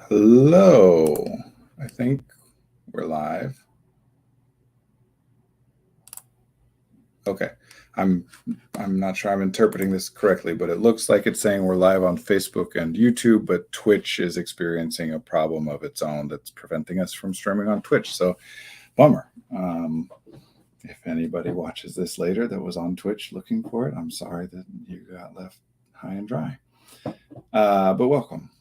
Hello. I think we're live. Okay. I'm I'm not sure I'm interpreting this correctly, but it looks like it's saying we're live on Facebook and YouTube, but Twitch is experiencing a problem of its own that's preventing us from streaming on Twitch. So, bummer. If anybody watches this later that was on Twitch looking for it, I'm sorry that you got left high and dry. But welcome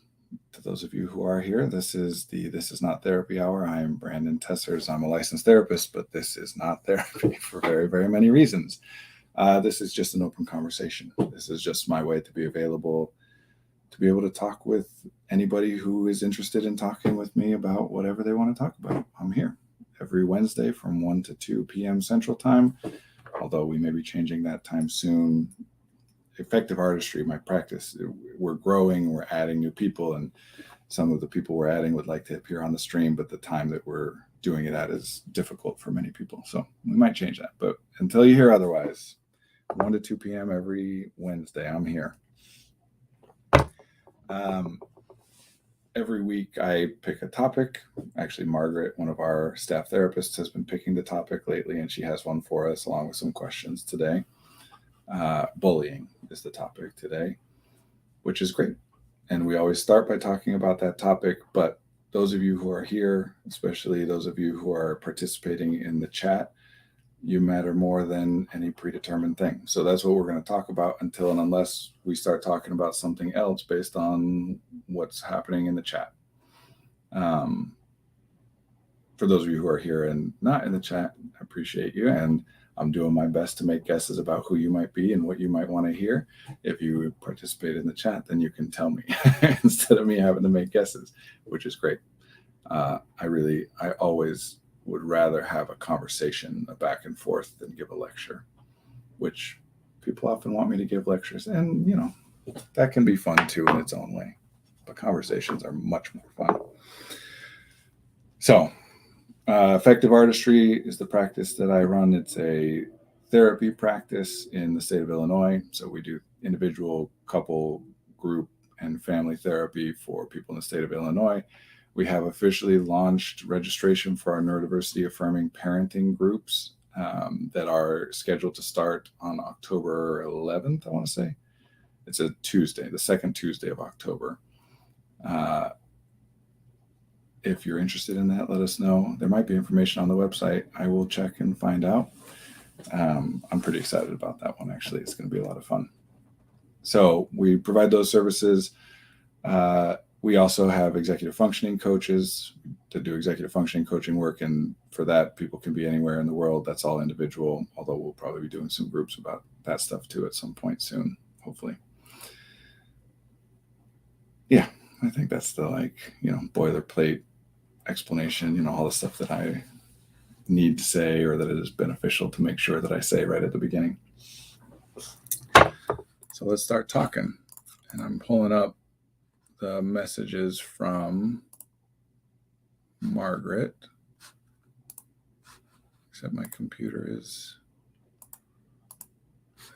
to those of you who are here. This is Not Therapy Hour. I am Brandon Tessers. I'm a licensed therapist, but this is not therapy for very, very many reasons. This is just an open conversation. This is just my way to be available, to be able to talk with anybody who is interested in talking with me about whatever they want to talk about. I'm here every Wednesday from 1 to 2 p.m. Central Time, although we may be changing that time soon. Effective Artistry, my practice, we're growing, we're adding new people, and some of the people we're adding would like to appear on the stream, but the time that we're doing it at is difficult for many people. So we might change that. But until you hear otherwise, 1 to 2 p.m. every Wednesday, I'm here. Every week I pick a topic. Actually, Margaret, one of our staff therapists, has been picking the topic lately, and she has one for us along with some questions today. Bullying is the topic today, which is great. And we always start by talking about that topic. But those of you who are here, especially those of you who are participating in the chat, you matter more than any predetermined thing. So that's what we're going to talk about until and unless we start talking about something else based on what's happening in the chat. For those of you who are here and not in the chat, I appreciate you. And I'm doing my best to make guesses about who you might be and what you might want to hear. If you participate in the chat, then you can tell me instead of me having to make guesses, which is great. I always would rather have a conversation, a back and forth, than give a lecture, which people often want me to give lectures. And, that can be fun too in its own way. But conversations are much more fun. So, Effective Artistry is the practice that I run. It's a therapy practice in the state of Illinois. So we do individual, couple, group, and family therapy for people in the state of Illinois. We have officially launched registration for our neurodiversity affirming parenting groups that are scheduled to start on October 11th, I want to say. It's a Tuesday, the second Tuesday of October. If you're interested in that, let us know. There might be information on the website. I will check and find out. I'm pretty excited about that one, actually. It's going to be a lot of fun. So we provide those services. We also have executive functioning coaches to do executive functioning coaching work. And for that, people can be anywhere in the world. That's all individual, although we'll probably be doing some groups about that stuff too at some point soon, hopefully. Yeah, I think that's the boilerplate explanation, all the stuff that I need to say or that it is beneficial to make sure that I say right at the beginning. So let's start talking. And I'm pulling up the messages from Margaret, except my computer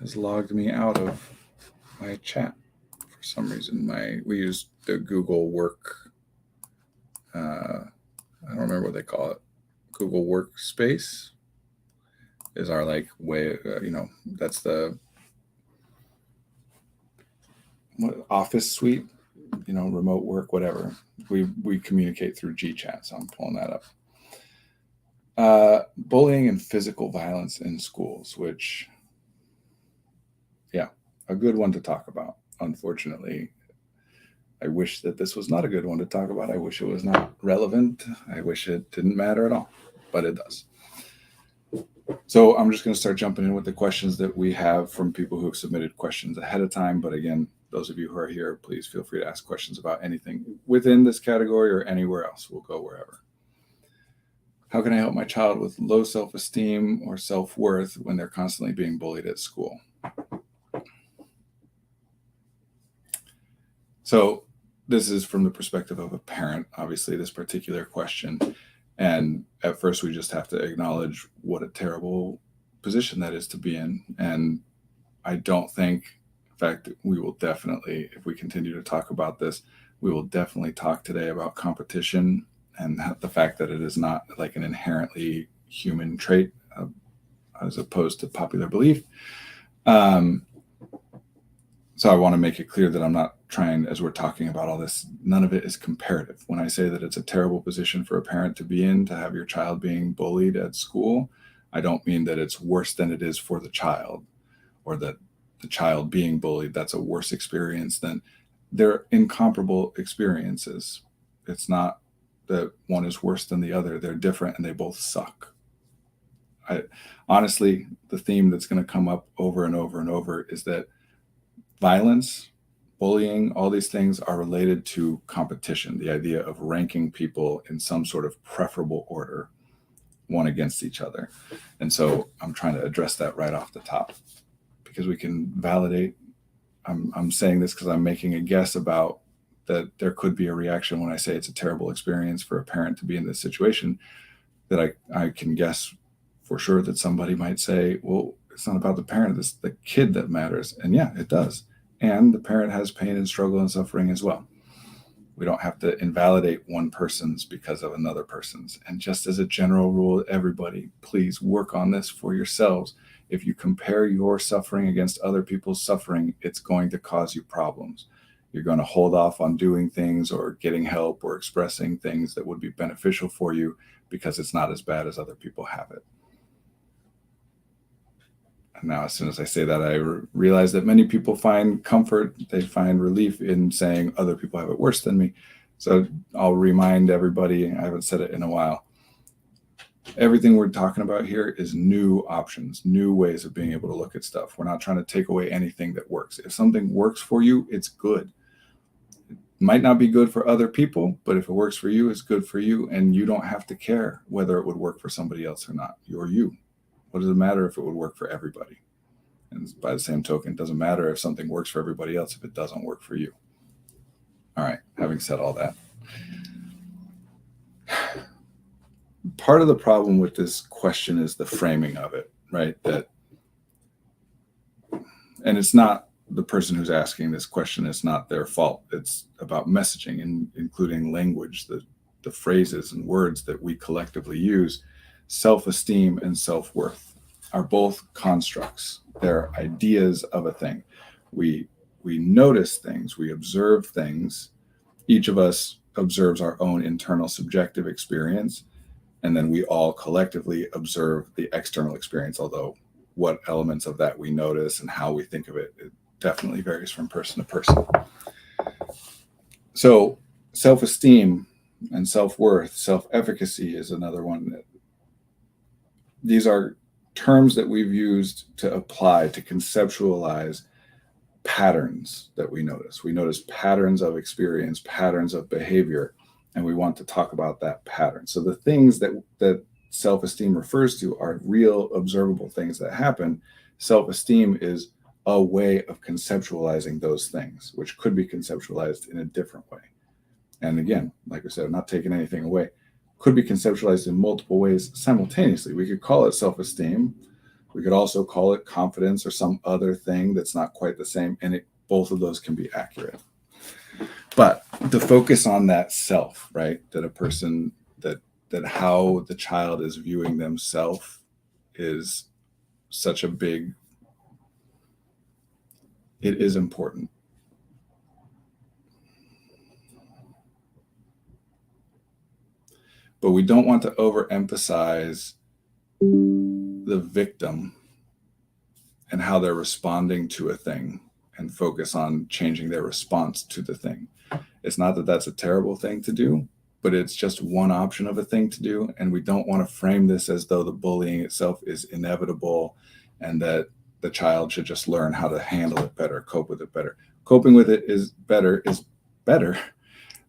has logged me out of my chat for some reason. We use the Google Work, I don't remember what they call it. Google Workspace is our way, that's the office suite, remote work, whatever. We communicate through GChat, so I'm pulling that up. Bullying and physical violence in schools, which, a good one to talk about. Unfortunately, I wish that this was not a good one to talk about. I wish it was not relevant. I wish it didn't matter at all, but it does. So I'm just going to start jumping in with the questions that we have from people who have submitted questions ahead of time. But again, those of you who are here, please feel free to ask questions about anything within this category or anywhere else. We'll go wherever. How can I help my child with low self-esteem or self-worth when they're constantly being bullied at school? So this is from the perspective of a parent, obviously, this particular question. And at first, we just have to acknowledge what a terrible position that is to be in. And I don't think, in fact, we will definitely, if we continue to talk about this, We will definitely talk today about competition and the fact that it is not like an inherently human trait as opposed to popular belief. So I want to make it clear that I'm not trying, as we're talking about all this, none of it is comparative. When I say that it's a terrible position for a parent to be in, to have your child being bullied at school, I don't mean that it's worse than it is for the child, or that the child being bullied, that's a worse experience than. They're incomparable experiences. It's not that one is worse than the other. They're different and they both suck. Honestly, the theme that's going to come up over and over and over is that violence, bullying, all these things are related to competition, the idea of ranking people in some sort of preferable order, one against each other. And so I'm trying to address that right off the top because we can validate. I'm saying this because I'm making a guess about that there could be a reaction when I say it's a terrible experience for a parent to be in this situation, that I can guess for sure that somebody might say, well, it's not about the parent, it's the kid that matters. And yeah, it does. And the parent has pain and struggle and suffering as well. We don't have to invalidate one person's because of another person's. And just as a general rule, everybody, please work on this for yourselves. If you compare your suffering against other people's suffering, it's going to cause you problems. You're going to hold off on doing things or getting help or expressing things that would be beneficial for you because it's not as bad as other people have it. And now, as soon as I say that, I realize that many people find comfort, they find relief in saying other people have it worse than me. So I'll remind everybody, I haven't said it in a while, everything we're talking about here is new options, new ways of being able to look at stuff. We're not trying to take away anything that works. If something works for you, it's good. It might not be good for other people, but if it works for you, it's good for you. And you don't have to care whether it would work for somebody else or not. You're you. What does it matter if it would work for everybody? And by the same token, it doesn't matter if something works for everybody else if it doesn't work for you. All right, having said all that, part of the problem with this question is the framing of it, right? And it's not the person who's asking this question, it's not their fault. It's about messaging, and including language, the phrases and words that we collectively use. Self-esteem and self-worth are both constructs. They're ideas of a thing. We notice things, we observe things. Each of us observes our own internal subjective experience, and then we all collectively observe the external experience, although what elements of that we notice and how we think of it, it definitely varies from person to person. So self-esteem and self-worth, self-efficacy is another one. These are terms that we've used to apply, to conceptualize patterns that we notice. We notice patterns of experience, patterns of behavior, and we want to talk about that pattern. So the things that self-esteem refers to are real observable things that happen. Self-esteem is a way of conceptualizing those things, which could be conceptualized in a different way. And again, like I said, I'm not taking anything away. Could be conceptualized in multiple ways simultaneously. We could call it self-esteem. We could also call it confidence or some other thing that's not quite the same. And both of those can be accurate. But the focus on that self, right? That a person, that how the child is viewing themselves is such a big, it is important. But we don't want to overemphasize the victim and how they're responding to a thing and focus on changing their response to the thing. It's not that that's a terrible thing to do, but it's just one option of a thing to do. And we don't want to frame this as though the bullying itself is inevitable and that the child should just learn how to handle it better, cope with it better. Coping with it is better,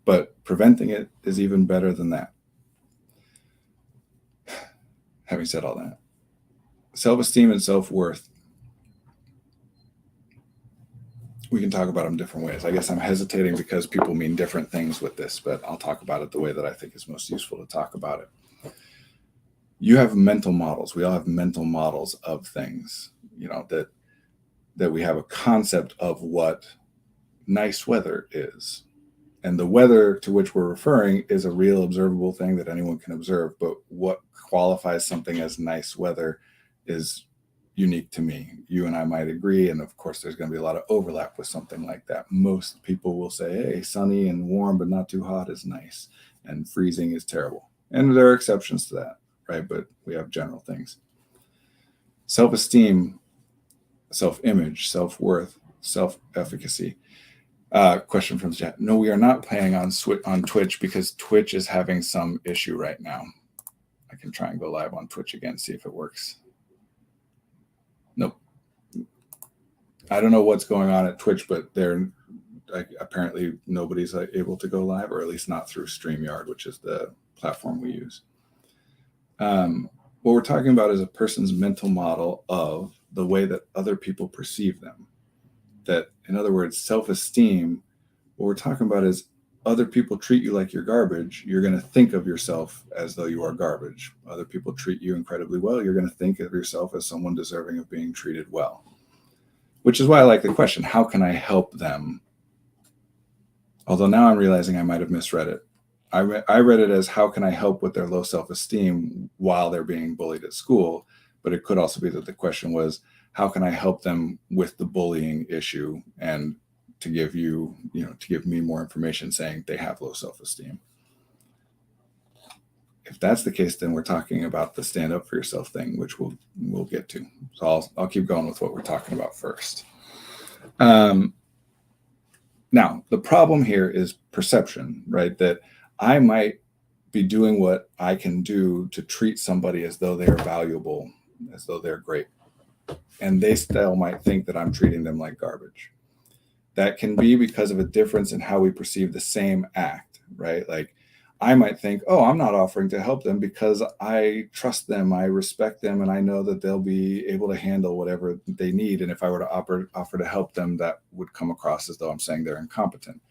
but preventing it is even better than that. Having said all that, self-esteem and self-worth, we can talk about them different ways. I guess I'm hesitating because people mean different things with this, but I'll talk about it the way that I think is most useful to talk about it. You have mental models. We all have mental models of things, that we have a concept of what nice weather is. And the weather to which we're referring is a real observable thing that anyone can observe. But what qualifies something as nice weather is unique to me. You and I might agree. And of course, there's going to be a lot of overlap with something like that. Most people will say, hey, sunny and warm, but not too hot is nice. And freezing is terrible. And there are exceptions to that, right? But we have general things. Self-esteem, self-image, self-worth, self-efficacy. Question from the chat. No, we are not playing on Twitch because Twitch is having some issue right now. I can try and go live on Twitch again, see if it works. Nope. I don't know what's going on at Twitch, but apparently nobody's able to go live, or at least not through StreamYard, which is the platform we use. What we're talking about is a person's mental model of the way that other people perceive them. That, in other words, self-esteem, what we're talking about is other people treat you like you're garbage, you're going to think of yourself as though you are garbage. Other people treat you incredibly well, you're going to think of yourself as someone deserving of being treated well. Which is why I like the question, how can I help them? Although now I'm realizing I might have misread it. I read it as, how can I help with their low self-esteem while they're being bullied at school? But it could also be that the question was, how can I help them with the bullying issue, and to give me more information saying they have low self-esteem. If that's the case, then we're talking about the stand up for yourself thing, which we'll get to. So I'll keep going with what we're talking about first. Now, the problem here is perception, right? That I might be doing what I can do to treat somebody as though they are valuable, as though they're great. And they still might think that I'm treating them like garbage. That can be because of a difference in how we perceive the same act, right? Like, I might think, oh, I'm not offering to help them because I trust them, I respect them, and I know that they'll be able to handle whatever they need. And if I were to offer to help them, that would come across as though I'm saying they're incompetent.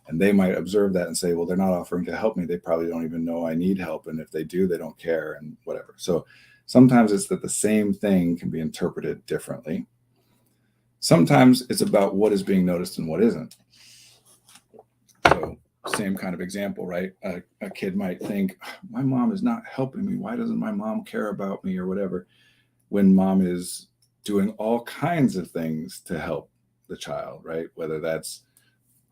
And they might observe that and say, well, they're not offering to help me. They probably don't even know I need help. And if they do, they don't care and whatever. So sometimes it's that the same thing can be interpreted differently. Sometimes it's about what is being noticed and what isn't. So same kind of example, right? A kid might think, my mom is not helping me. Why doesn't my mom care about me or whatever? When mom is doing all kinds of things to help the child, right? Whether that's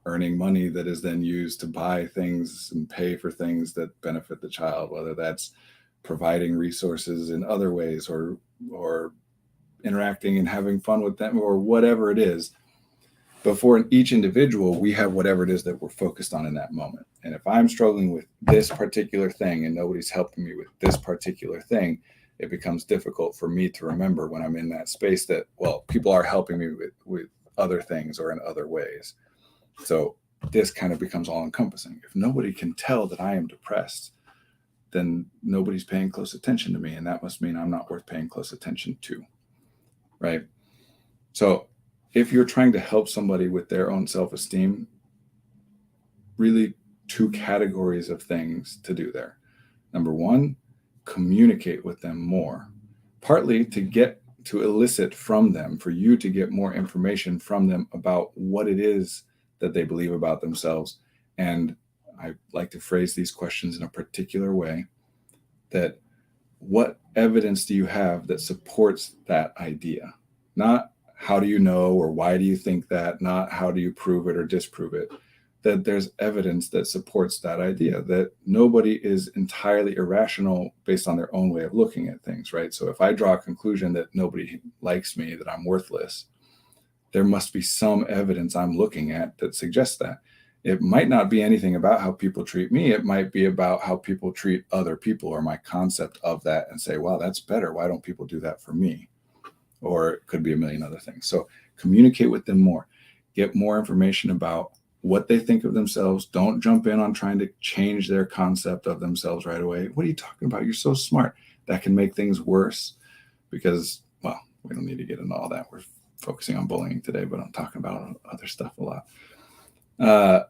earning money that is then used to buy things and pay for things that benefit the child, whether that's providing resources in other ways, or interacting and having fun with them, or whatever it is. But for each individual, we have whatever it is that we're focused on in that moment. And if I'm struggling with this particular thing and nobody's helping me with this particular thing, it becomes difficult for me to remember when I'm in that space that, well, people are helping me with other things or in other ways. So this kind of becomes all encompassing. If nobody can tell that I am depressed, then nobody's paying close attention to me. And that must mean I'm not worth paying close attention to, right? So if you're trying to help somebody with their own self-esteem, really two categories of things to do there. Number one, communicate with them more, partly to elicit from them, for you to get more information from them about what it is that they believe about themselves. And I like to phrase these questions in a particular way, that what evidence do you have that supports that idea? Not how do you know, or why do you think that? Not how do you prove it or disprove it? That there's evidence that supports that idea, that nobody is entirely irrational based on their own way of looking at things, right? So if I draw a conclusion that nobody likes me, that I'm worthless, there must be some evidence I'm looking at that suggests that. It might not be anything about how people treat me. It might be about how people treat other people, or my concept of that, and say, wow, that's better. Why don't people do that for me? Or it could be a million other things. So communicate with them more. Get more information about what they think of themselves. Don't jump in on trying to change their concept of themselves right away. What are you talking about? You're so smart. That can make things worse because, well, we don't need to get into all that. We're focusing on bullying today, but I'm talking about other stuff a lot.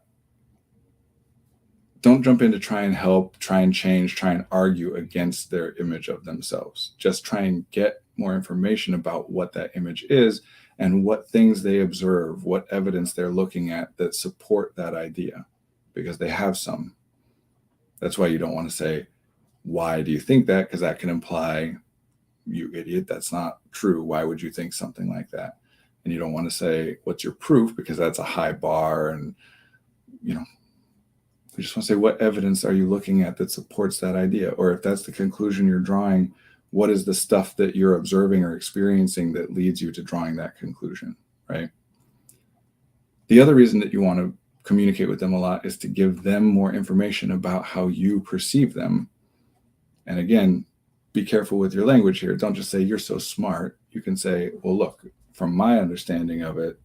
Don't jump in to try and help, try and change, try and argue against their image of themselves. Just try and get more information about what that image is and what things they observe, what evidence they're looking at that support that idea. because they have some. That's why you don't want to say, why do you think that? Because that can imply, you idiot, that's not true. Why would you think something like that? And you don't want to say, what's your proof? Because that's a high bar. And, you know, we just want to say, what evidence are you looking at that supports that idea? Or if that's the conclusion you're drawing, what is the stuff that you're observing or experiencing that leads you to drawing that conclusion, right? The other reason that you want to communicate with them a lot is to give them more information about how you perceive them. And again, be careful with your language here. Don't just say, you're so smart. You can say, well, look, from my understanding of it,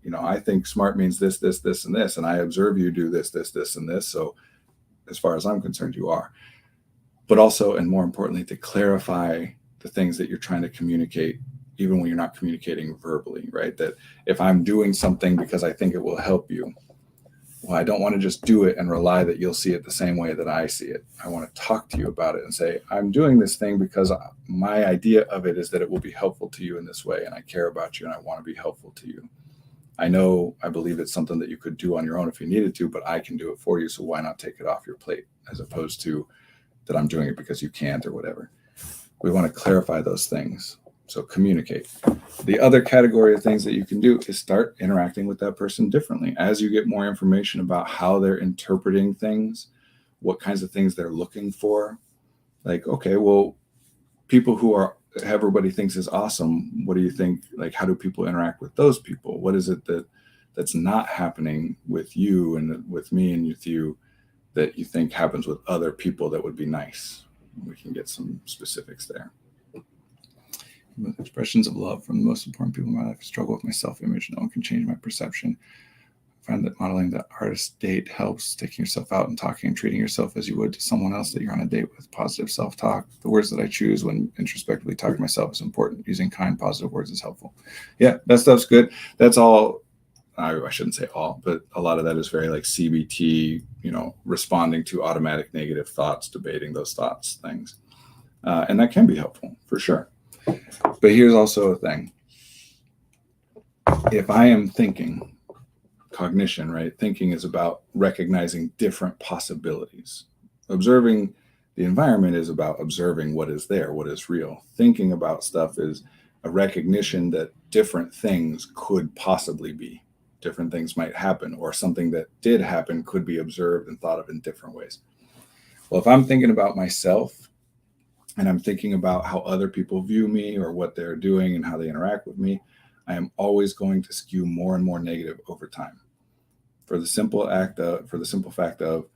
you know, I think smart means this, this, this, and this, and I observe you do this, this, this, and this. So as far as I'm concerned, you are. But also, and more importantly, to clarify the things that you're trying to communicate, even when you're not communicating verbally, right? That if I'm doing something because I think it will help you, well, I don't want to just do it and rely that you'll see it the same way that I see it. I want to talk to you about it and say, I'm doing this thing because my idea of it is that it will be helpful to you in this way, and I care about you and I want to be helpful to you. I believe it's something that you could do on your own if you needed to, but I can do it for you. So why not take it off your plate, as opposed to that I'm doing it because you can't or whatever. We want to clarify those things. So communicate. The other category of things that you can do is start interacting with that person differently. As you get more information about how they're interpreting things, what kinds of things they're looking for. Like, okay, well, people who everybody thinks is awesome, what do you think? Like, how do people interact with those people? What is it that's not happening with you and with me and with you that you think happens with other people that would be nice? We can get some specifics there. With expressions of love from the most important people in my life, I struggle with my self-image. No one can change my perception. I find that modeling the artist date helps, taking yourself out and talking and treating yourself as you would to someone else that you're on a date with. Positive self-talk. The words that I choose when introspectively talking to myself is important. Using kind, positive words is helpful. Yeah, that stuff's good. That's all. I shouldn't say all, but a lot of that is very like CBT, responding to automatic negative thoughts, debating those thoughts, things. And that can be helpful for sure. But here's also a thing. If I am thinking, cognition, right? Thinking is about recognizing different possibilities. Observing the environment is about observing what is there, what is real. Thinking about stuff is a recognition that different things could possibly be. Different things might happen, or something that did happen could be observed and thought of in different ways. Well, if I'm thinking about myself and I'm thinking about how other people view me or what they're doing and how they interact with me, I am always going to skew more and more negative over time. For the simple fact of,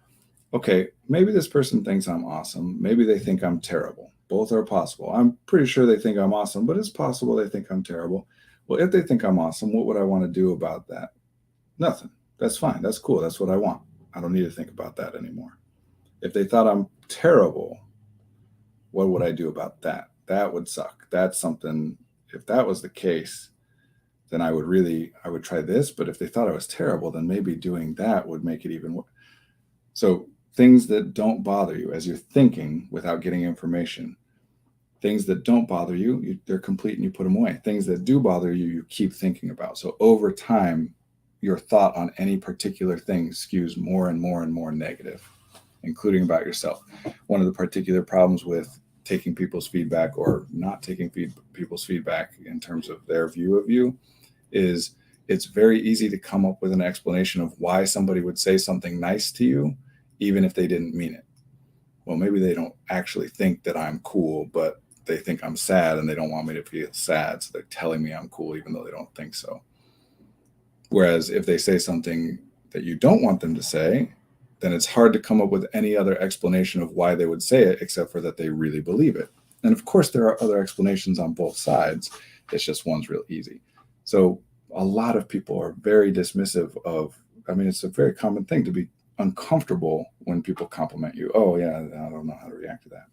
okay, maybe this person thinks I'm awesome. Maybe they think I'm terrible. Both are possible. I'm pretty sure they think I'm awesome, but it's possible they think I'm terrible. Well, if they think I'm awesome, what would I want to do about that? Nothing. That's fine. That's cool. That's what I want. I don't need to think about that anymore. If they thought I'm terrible, what would I do about that? That would suck. That's something, if that was the case, then I would try this. But if they thought I was terrible, then maybe doing that would make it even worse. So things that don't bother you as you're thinking without getting information, things that don't bother you, they're complete and you put them away. Things that do bother you, you keep thinking about. So over time, your thought on any particular thing skews more and more and more negative, including about yourself. One of the particular problems with taking people's feedback or not taking people's feedback in terms of their view of you is it's very easy to come up with an explanation of why somebody would say something nice to you, even if they didn't mean it. Well, maybe they don't actually think that I'm cool, but they think I'm sad and they don't want me to feel sad. So they're telling me I'm cool, even though they don't think so. Whereas if they say something that you don't want them to say, then it's hard to come up with any other explanation of why they would say it, except for that they really believe it. And of course, there are other explanations on both sides. It's just one's real easy. So a lot of people are very dismissive of, it's a very common thing to be uncomfortable when people compliment you. Oh yeah, I don't know how to react to that.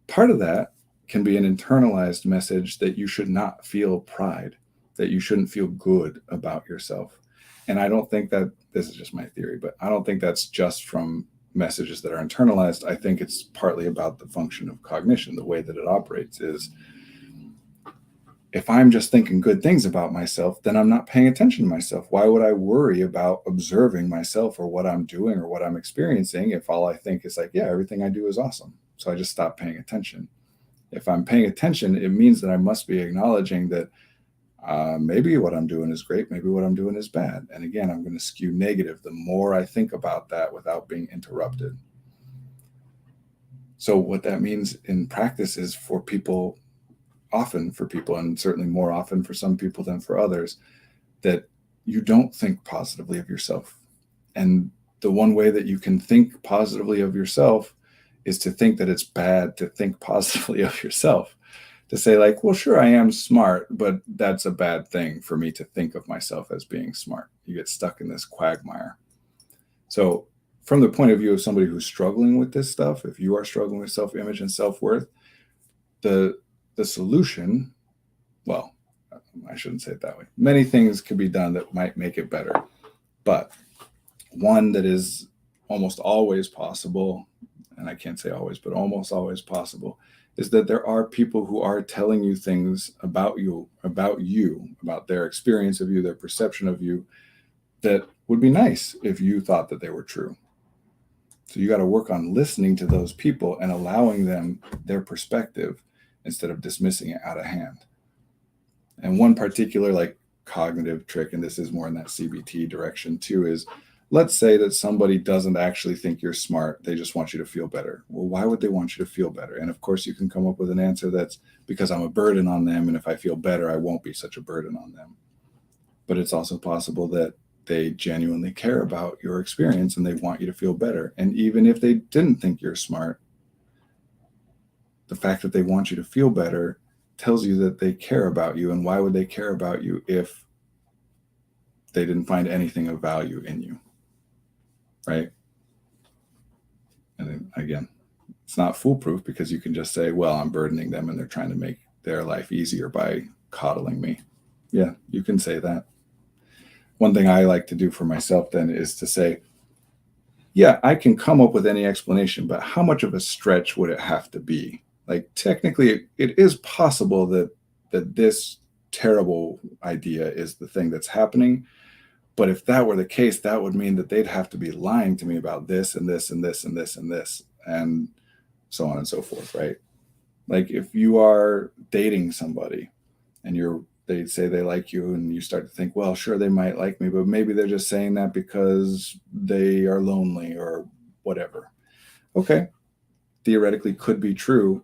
Part of that can be an internalized message that you should not feel pride, that you shouldn't feel good about yourself. And I don't think that, this is just my theory, but I don't think that's just from messages that are internalized. I think it's partly about the function of cognition. The way that it operates is If I'm just thinking good things about myself, then I'm not paying attention to myself. Why would I worry about observing myself or what I'm doing or what I'm experiencing if all I think is like, yeah, everything I do is awesome? So I just stop paying attention. If I'm paying attention, it means that I must be acknowledging that maybe what I'm doing is great, maybe what I'm doing is bad. And again, I'm going to skew negative the more I think about that without being interrupted. So what that means in practice is for people, often for people, and certainly more often for some people than for others, that you don't think positively of yourself. And the one way that you can think positively of yourself is to think that it's bad to think positively of yourself. To say, like, well, sure, I am smart, but that's a bad thing for me to think of myself as being smart. You get stuck in this quagmire. So, from the point of view of somebody who's struggling with this stuff, if you are struggling with self-image and self-worth, the solution, well, I shouldn't say it that way. Many things could be done that might make it better, but one that is almost always possible, and I can't say always, but almost always possible, is that there are people who are telling you things about you, about their experience of you, their perception of you, that would be nice if you thought that they were true. So you got to work on listening to those people and allowing them their perspective instead of dismissing it out of hand. And one particular like cognitive trick, and this is more in that CBT direction too, is let's say that somebody doesn't actually think you're smart. They just want you to feel better. Well, why would they want you to feel better? And of course, you can come up with an answer that's because I'm a burden on them. And if I feel better, I won't be such a burden on them. But it's also possible that they genuinely care about your experience and they want you to feel better. And even if they didn't think you're smart, the fact that they want you to feel better tells you that they care about you. And why would they care about you if they didn't find anything of value in you? Right? And then, again, it's not foolproof because you can just say, well, I'm burdening them and they're trying to make their life easier by coddling me. Yeah, you can say that. One thing I like to do for myself then is to say, yeah, I can come up with any explanation, but how much of a stretch would it have to be? Like, technically, it is possible that this terrible idea is the thing that's happening. But if that were the case, that would mean that they'd have to be lying to me about this and this and this and this and this, and so on and so forth, right? Like if you are dating somebody and they say they like you and you start to think, well, sure, they might like me, but maybe they're just saying that because they are lonely or whatever. Okay, theoretically could be true,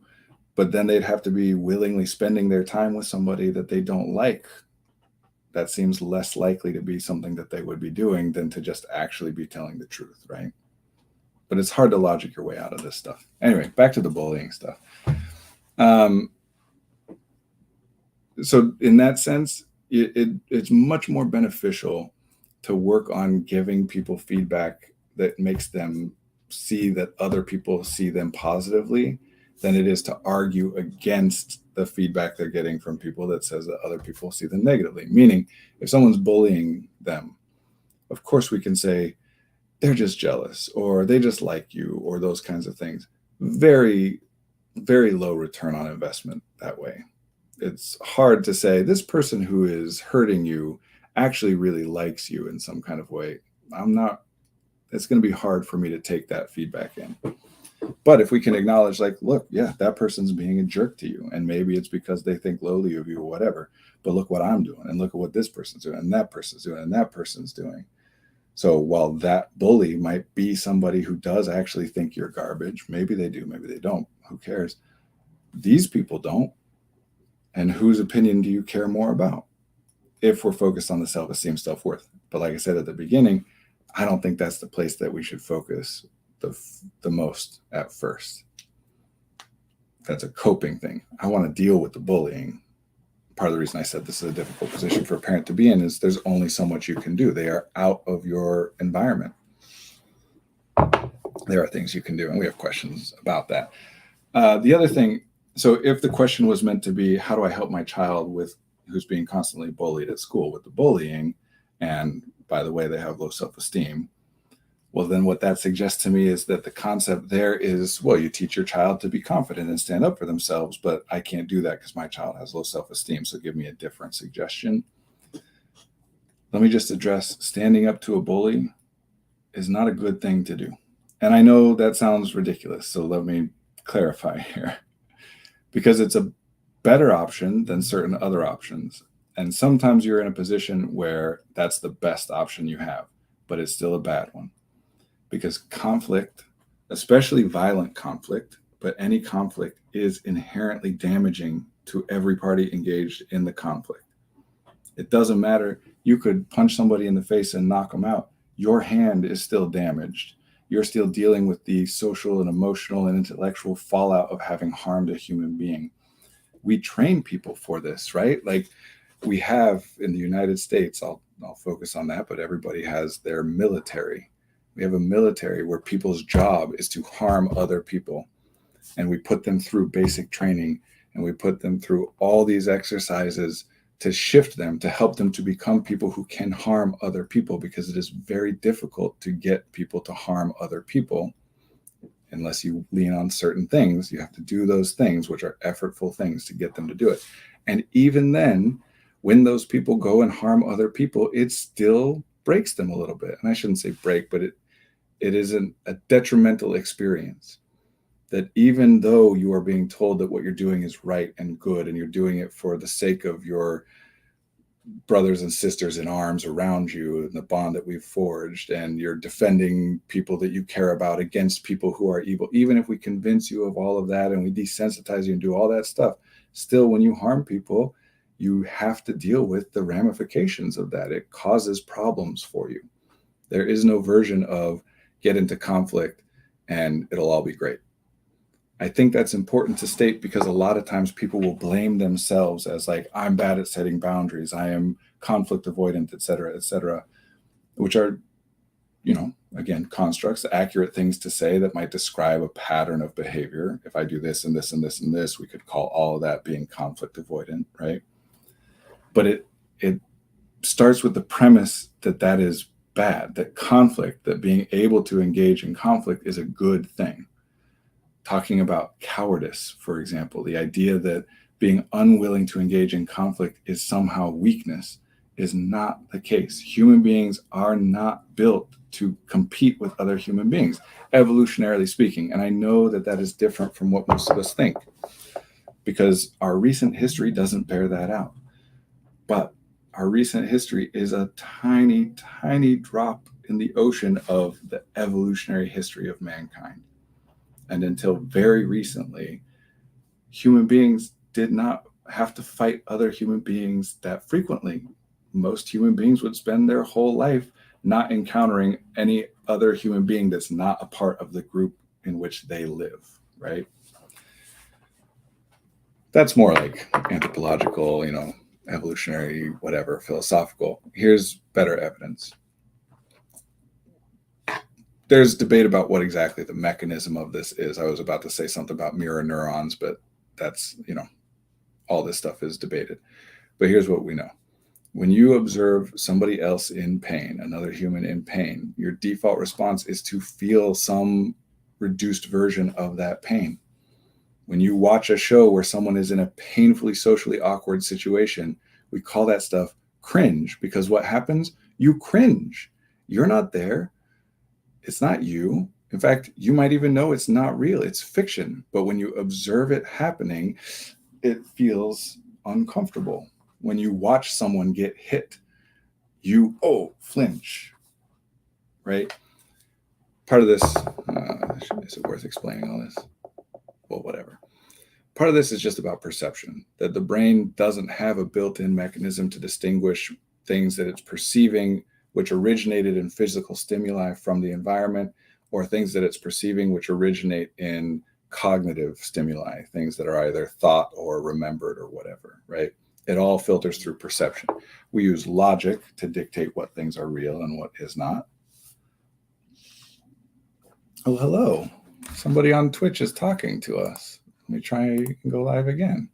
but then they'd have to be willingly spending their time with somebody that they don't like. That seems less likely to be something that they would be doing than to just actually be telling the truth, right? But it's hard to logic your way out of this stuff. Anyway, back to the bullying stuff. So in that sense, it's much more beneficial to work on giving people feedback that makes them see that other people see them positively than it is to argue against the feedback they're getting from people that says that other people see them negatively. Meaning, if someone's bullying them, of course we can say they're just jealous or they just like you or those kinds of things. Very, very low return on investment that way. It's hard to say this person who is hurting you actually really likes you in some kind of way. It's going to be hard for me to take that feedback in. But if we can acknowledge, like, look, yeah, that person's being a jerk to you. And maybe it's because they think lowly of you or whatever. But look what I'm doing. And look at what this person's doing. And that person's doing. And that person's doing. So while that bully might be somebody who does actually think you're garbage, maybe they do, maybe they don't. Who cares? These people don't. And whose opinion do you care more about? If we're focused on the self-esteem, self-worth. But like I said at the beginning, I don't think that's the place that we should focus the most at first. That's a coping thing. I want to deal with the bullying. Part of the reason I said this is a difficult position for a parent to be in is there's only so much you can do. They are out of your environment. There are things you can do, and we have questions about that. The other thing, so if the question was meant to be, how do I help my child who's being constantly bullied at school with the bullying, and by the way, they have low self-esteem, Well, then what that suggests to me is that the concept there is, well, you teach your child to be confident and stand up for themselves, but I can't do that because my child has low self-esteem. So give me a different suggestion. Let me just address standing up to a bully is not a good thing to do. And I know that sounds ridiculous, so let me clarify here. Because it's a better option than certain other options. And sometimes you're in a position where that's the best option you have, but it's still a bad one. Because conflict, especially violent conflict, but any conflict is inherently damaging to every party engaged in the conflict. It doesn't matter. You could punch somebody in the face and knock them out. Your hand is still damaged. You're still dealing with the social and emotional and intellectual fallout of having harmed a human being. We train people for this, right? Like we have in the United States, I'll focus on that, but everybody has their military. We have a military where people's job is to harm other people. And we put them through basic training and we put them through all these exercises to shift them, to help them to become people who can harm other people, because it is very difficult to get people to harm other people unless you lean on certain things. You have to do those things, which are effortful things, to get them to do it. And even then, when those people go and harm other people, it still breaks them a little bit. And I shouldn't say break, but it isn't a detrimental experience. That even though you are being told that what you're doing is right and good, and you're doing it for the sake of your brothers and sisters in arms around you and the bond that we've forged, and you're defending people that you care about against people who are evil, even if we convince you of all of that and we desensitize you and do all that stuff, still when you harm people, you have to deal with the ramifications of that. It causes problems for you. There is no version of get into conflict and it'll all be great. I think that's important to state, because a lot of times people will blame themselves as like, I'm bad at setting boundaries, I am conflict avoidant, et cetera, which are, again, constructs, accurate things to say that might describe a pattern of behavior. If I do this and this and this and this, we could call all of that being conflict avoidant, right? But it starts with the premise that that is bad, that conflict, that being able to engage in conflict is a good thing. Talking about cowardice, for example, the idea that being unwilling to engage in conflict is somehow weakness is not the case. Human beings are not built to compete with other human beings, evolutionarily speaking. And I know that that is different from what most of us think, because our recent history doesn't bear that out. But our recent history is a tiny, tiny drop in the ocean of the evolutionary history of mankind. And until very recently, human beings did not have to fight other human beings that frequently. Most human beings would spend their whole life not encountering any other human being that's not a part of the group in which they live, right? That's more like anthropological, evolutionary, whatever, philosophical. Here's better evidence. There's debate about what exactly the mechanism of this is. I was about to say something about mirror neurons, but that's, all this stuff is debated. But here's what we know. When you observe somebody else in pain, another human in pain, your default response is to feel some reduced version of that pain. When you watch a show where someone is in a painfully socially awkward situation, we call that stuff cringe, because what happens? You cringe. You're not there. It's not you. In fact, you might even know it's not real. It's fiction. But when you observe it happening, it feels uncomfortable. When you watch someone get hit, you, flinch, right? Part of this, is it worth explaining all this? Well, whatever. Part of this is just about perception, that the brain doesn't have a built-in mechanism to distinguish things that it's perceiving which originated in physical stimuli from the environment, or things that it's perceiving which originate in cognitive stimuli, things that are either thought or remembered or whatever, right? It all filters through perception. We use logic to dictate what things are real and what is not. Oh, hello. Somebody on Twitch is talking to us. Let me try and go live again.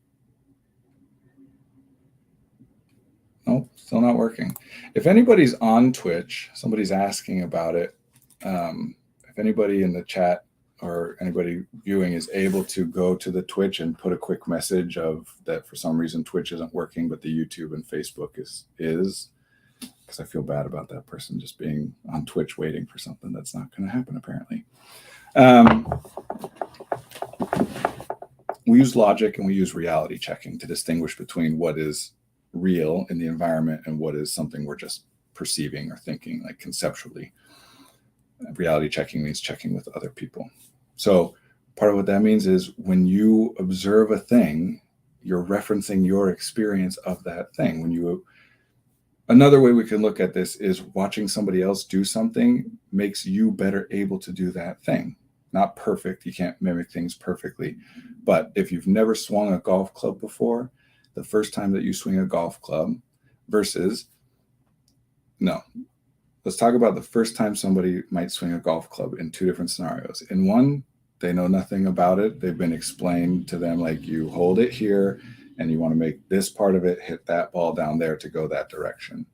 Nope, still not working. If anybody's on Twitch, somebody's asking about it, If anybody in the chat or anybody viewing is able to go to the Twitch and put a quick message of that for some reason Twitch isn't working, but the YouTube and Facebook is, because I feel bad about that person just being on Twitch waiting for something that's not going to happen apparently. We use logic and we use reality checking to distinguish between what is real in the environment and what is something we're just perceiving or thinking, like conceptually. Reality checking means checking with other people. So part of what that means is when you observe a thing, you're referencing your experience of that thing. Another way we can look at this is watching somebody else do something makes you better able to do that thing. Not perfect, you can't mimic things perfectly, but if you've never swung a golf club before, the first time that you swing a golf club versus, let's talk about the first time somebody might swing a golf club in two different scenarios. In one, they know nothing about it. They've been explained to them, like, you hold it here and you want to make this part of it hit that ball down there to go that direction.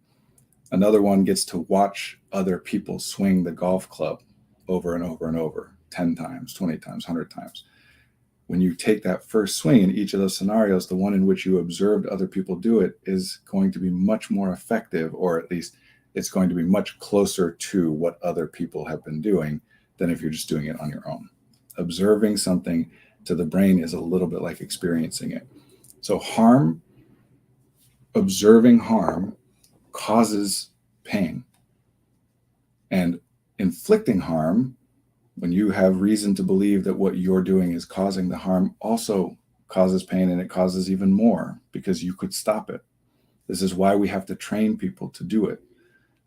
Another one gets to watch other people swing the golf club over and over and over, 10 times, 20 times, 100 times. When you take that first swing in each of those scenarios, the one in which you observed other people do it is going to be much more effective, or at least it's going to be much closer to what other people have been doing than if you're just doing it on your own. Observing something to the brain is a little bit like experiencing it. So observing harm causes pain. And inflicting harm, when you have reason to believe that what you're doing is causing the harm, also causes pain, and it causes even more because you could stop it. This is why we have to train people to do it.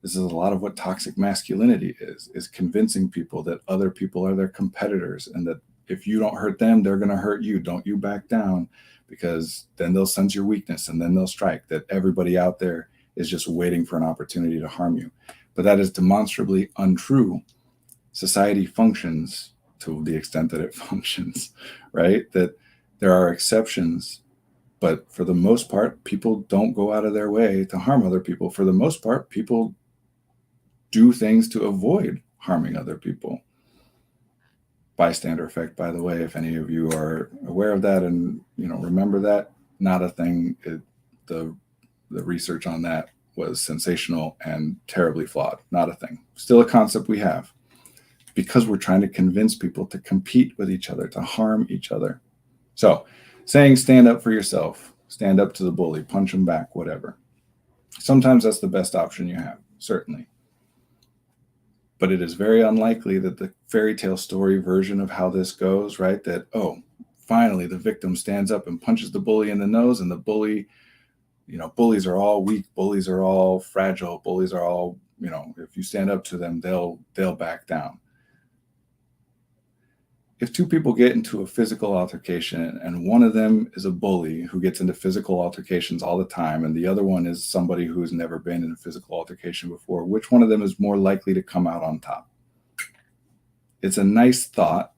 This is a lot of what toxic masculinity is convincing people that other people are their competitors and that if you don't hurt them, they're going to hurt you. Don't you back down, because then they'll sense your weakness and then they'll strike, that everybody out there is just waiting for an opportunity to harm you. But that is demonstrably untrue. Society functions to the extent that it functions, right? That there are exceptions, but for the most part, people don't go out of their way to harm other people. For the most part, people do things to avoid harming other people. Bystander effect, by the way, if any of you are aware of that and remember that, not a thing. The research on that was sensational and terribly flawed. Not a thing. Still a concept we have, because we're trying to convince people to compete with each other, to harm each other. So saying stand up for yourself, stand up to the bully, punch him back, whatever. Sometimes that's the best option you have, certainly. But it is very unlikely that the fairy tale story version of how this goes, right? That, finally the victim stands up and punches the bully in the nose, and the bully, bullies are all weak, bullies are all fragile, bullies are all, if you stand up to them, they'll back down. If two people get into a physical altercation and one of them is a bully who gets into physical altercations all the time, and the other one is somebody who's never been in a physical altercation before, which one of them is more likely to come out on top? It's a nice thought.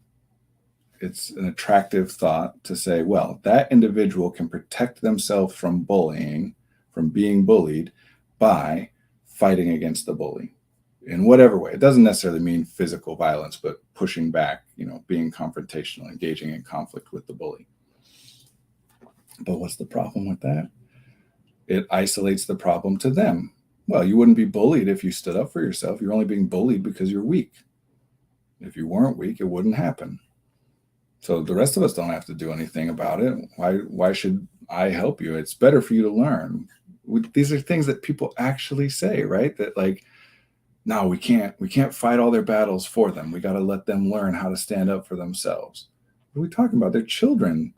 It's an attractive thought to say, well, that individual can protect themselves from bullying, from being bullied, by fighting against the bully in whatever way. It doesn't necessarily mean physical violence, but pushing back, being confrontational, engaging in conflict with the bully. But what's the problem with that? It isolates the problem to them. Well, you wouldn't be bullied if you stood up for yourself. You're only being bullied because you're weak. If you weren't weak, it wouldn't happen. So the rest of us don't have to do anything about it. Why should I help you? It's better for you to learn. These are things that people actually say, right? That like, no, we can't fight all their battles for them. We got to let them learn how to stand up for themselves. What are we talking about? They're children.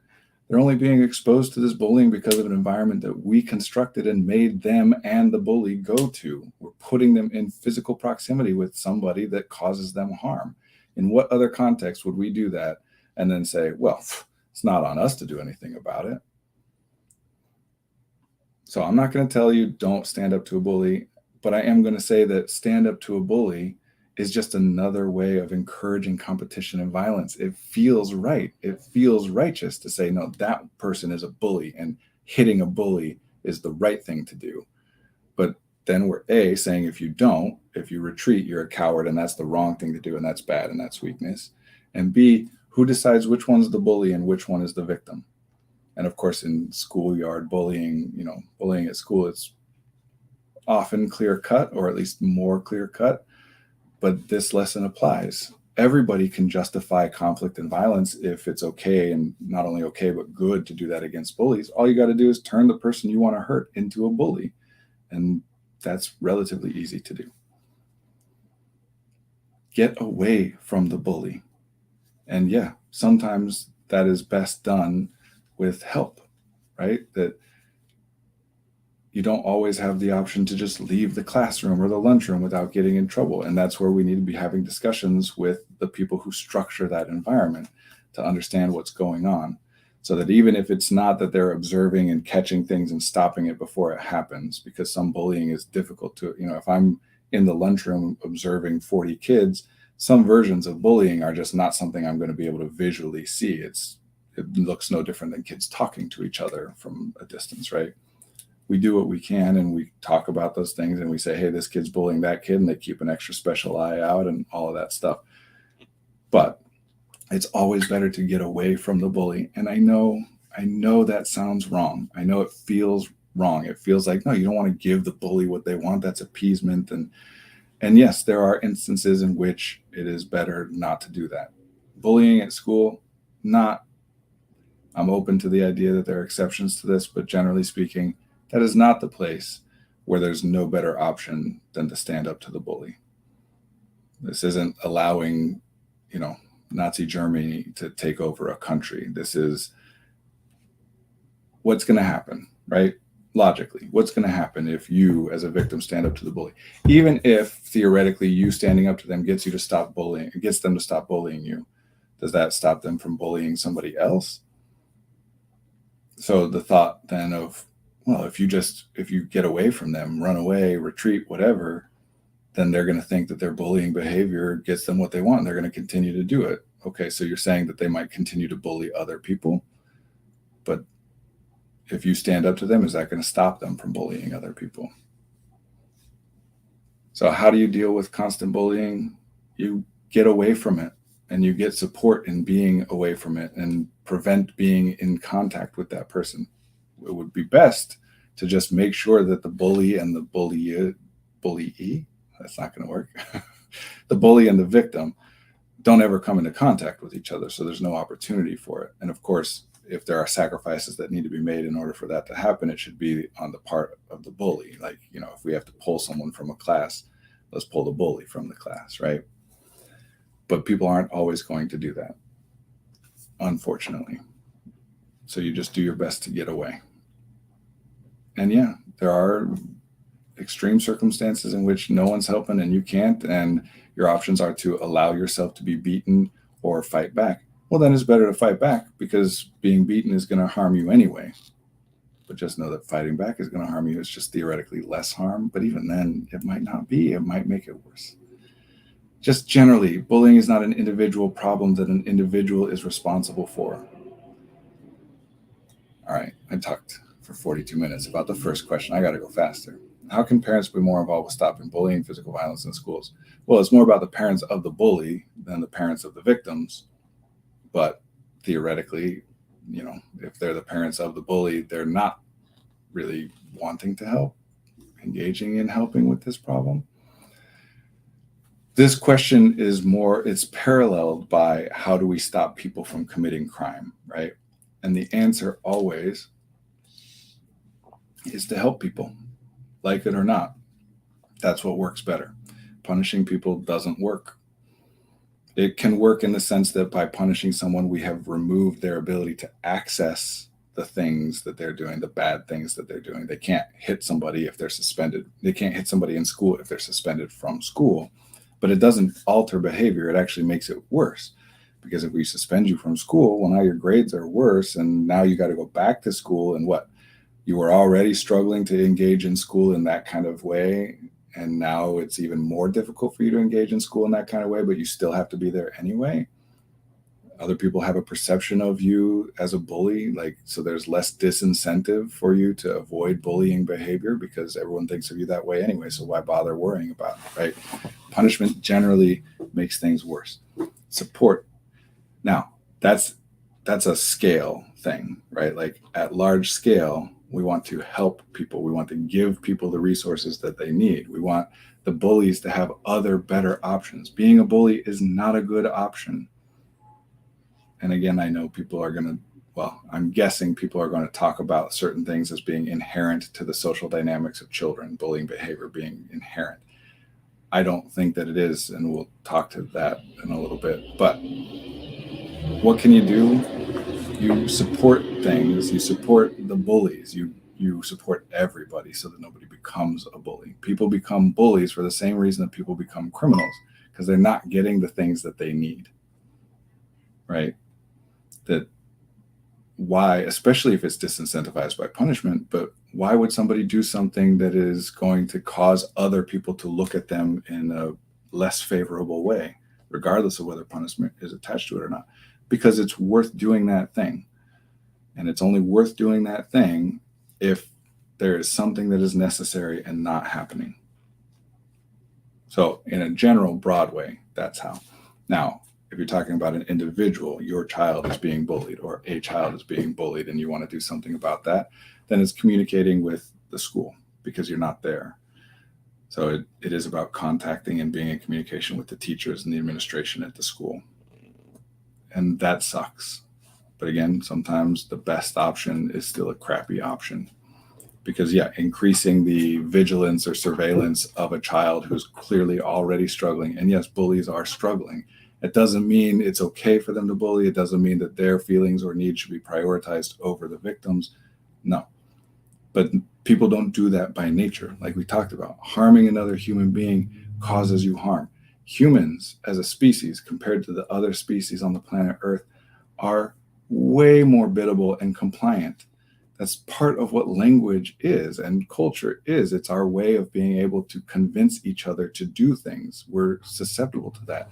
They're only being exposed to this bullying because of an environment that we constructed and made them and the bully go to. We're putting them in physical proximity with somebody that causes them harm. In what other context would we do that and then say, well, it's not on us to do anything about it? So I'm not going to tell you don't stand up to a bully, but I am going to say that stand up to a bully is just another way of encouraging competition and violence. It feels right. It feels righteous to say, no, that person is a bully and hitting a bully is the right thing to do. But then we're A, saying if you retreat, you're a coward and that's the wrong thing to do and that's bad and that's weakness. And B, who decides which one's the bully and which one is the victim? And of course, in schoolyard bullying, bullying at school, it's often clear cut, or at least more clear cut. But this lesson applies. Everybody can justify conflict and violence if it's okay, and not only okay, but good to do that against bullies. All you got to do is turn the person you want to hurt into a bully. And that's relatively easy to do. Get away from the bully. And yeah, sometimes that is best done with help, right? That you don't always have the option to just leave the classroom or the lunchroom without getting in trouble. And that's where we need to be having discussions with the people who structure that environment to understand what's going on. So that even if it's not that they're observing and catching things and stopping it before it happens, because some bullying is difficult to, if I'm in the lunchroom observing 40 kids, some versions of bullying are just not something I'm going to be able to visually see. It looks no different than kids talking to each other from a distance, right? We do what we can and we talk about those things and we say, hey, this kid's bullying that kid, and they keep an extra special eye out and all of that stuff. But it's always better to get away from the bully. And I know that sounds wrong. I know it feels wrong. It feels like, no, you don't want to give the bully what they want. That's appeasement. And yes, there are instances in which it is better not to do that. Bullying at school, I'm open to the idea that there are exceptions to this, but generally speaking, that is not the place where there's no better option than to stand up to the bully. This isn't allowing, Nazi Germany to take over a country. This is what's going to happen, right? Logically, what's going to happen if you as a victim stand up to the bully? Even if theoretically you standing up to them gets them to stop bullying you, does that stop them from bullying somebody else? So the thought then of, well, if you get away from them, run away, retreat, whatever, then they're going to think that their bullying behavior gets them what they want, and they're going to continue to do it. Okay, so you're saying that they might continue to bully other people, but if you stand up to them, is that going to stop them from bullying other people? So how do you deal with constant bullying? You get away from it, and you get support in being away from it and prevent being in contact with that person. It would be best to just make sure that the bully and the bullyee, that's not going to work. The bully and the victim don't ever come into contact with each other, so there's no opportunity for it. And of course, if there are sacrifices that need to be made in order for that to happen, it should be on the part of the bully. Like, if we have to pull someone from a class, let's pull the bully from the class, right? But people aren't always going to do that, unfortunately. So you just do your best to get away. And yeah, there are extreme circumstances in which no one's helping and you can't, and your options are to allow yourself to be beaten or fight back. Well, then it's better to fight back, because being beaten is going to harm you anyway. But just know that fighting back is going to harm you. It's just theoretically less harm, but even then it might not be. It might make it worse. Just generally, bullying is not an individual problem that an individual is responsible for. All right, I talked for 42 minutes about the first question. I got to go faster. How can parents be more involved with stopping bullying and physical violence in schools? Well, it's more about the parents of the bully than the parents of the victims. But theoretically, if they're the parents of the bully, they're not really wanting to help, engaging in helping with this problem. This question it's paralleled by how do we stop people from committing crime, right? And the answer always is to help people, like it or not. That's what works better. Punishing people doesn't work. It can work in the sense that by punishing someone, we have removed their ability to access the things that they're doing, the bad things that they're doing. They can't hit somebody if they're suspended. They can't hit somebody in school if they're suspended from school. But it doesn't alter behavior. It actually makes it worse. Because if we suspend you from school, well, now your grades are worse, and now you got to go back to school, and what? You were already struggling to engage in school in that kind of way, and now it's even more difficult for you to engage in school in that kind of way, but you still have to be there anyway. Other people have a perception of you as a bully, like, so there's less disincentive for you to avoid bullying behavior because everyone thinks of you that way anyway. So why bother worrying about it, right? Punishment generally makes things worse. Support. Now, that's a scale thing, right? Like at large scale, we want to help people. We want to give people the resources that they need. We want the bullies to have other better options. Being a bully is not a good option. And again, I know people are going to, well, I'm guessing people are going to talk about certain things as being inherent to the social dynamics of children, bullying behavior being inherent. I don't think that it is, and we'll talk to that in a little bit. But what can you do? You support things, you support the bullies, you support everybody so that nobody becomes a bully. People become bullies for the same reason that people become criminals, because they're not getting the things that they need, right? That why, especially if it's disincentivized by punishment, but why would somebody do something that is going to cause other people to look at them in a less favorable way, regardless of whether punishment is attached to it or not? Because it's worth doing that thing. And it's only worth doing that thing if there is something that is necessary and not happening. So in a general, broad way, that's how. Now, if you're talking about an individual, your child is being bullied or a child is being bullied and you want to do something about that, then it's communicating with the school because you're not there. So it is about contacting and being in communication with the teachers and the administration at the school. And that sucks. But again, sometimes the best option is still a crappy option. Because, yeah, increasing the vigilance or surveillance of a child who's clearly already struggling. And yes, bullies are struggling. It doesn't mean it's okay for them to bully. It doesn't mean that their feelings or needs should be prioritized over the victims. No. But people don't do that by nature. Like we talked about, harming another human being causes you harm. Humans as a species, compared to the other species on the planet Earth, are way more biddable and compliant. That's part of what language is and culture is. It's our way of being able to convince each other to do things. We're susceptible to that.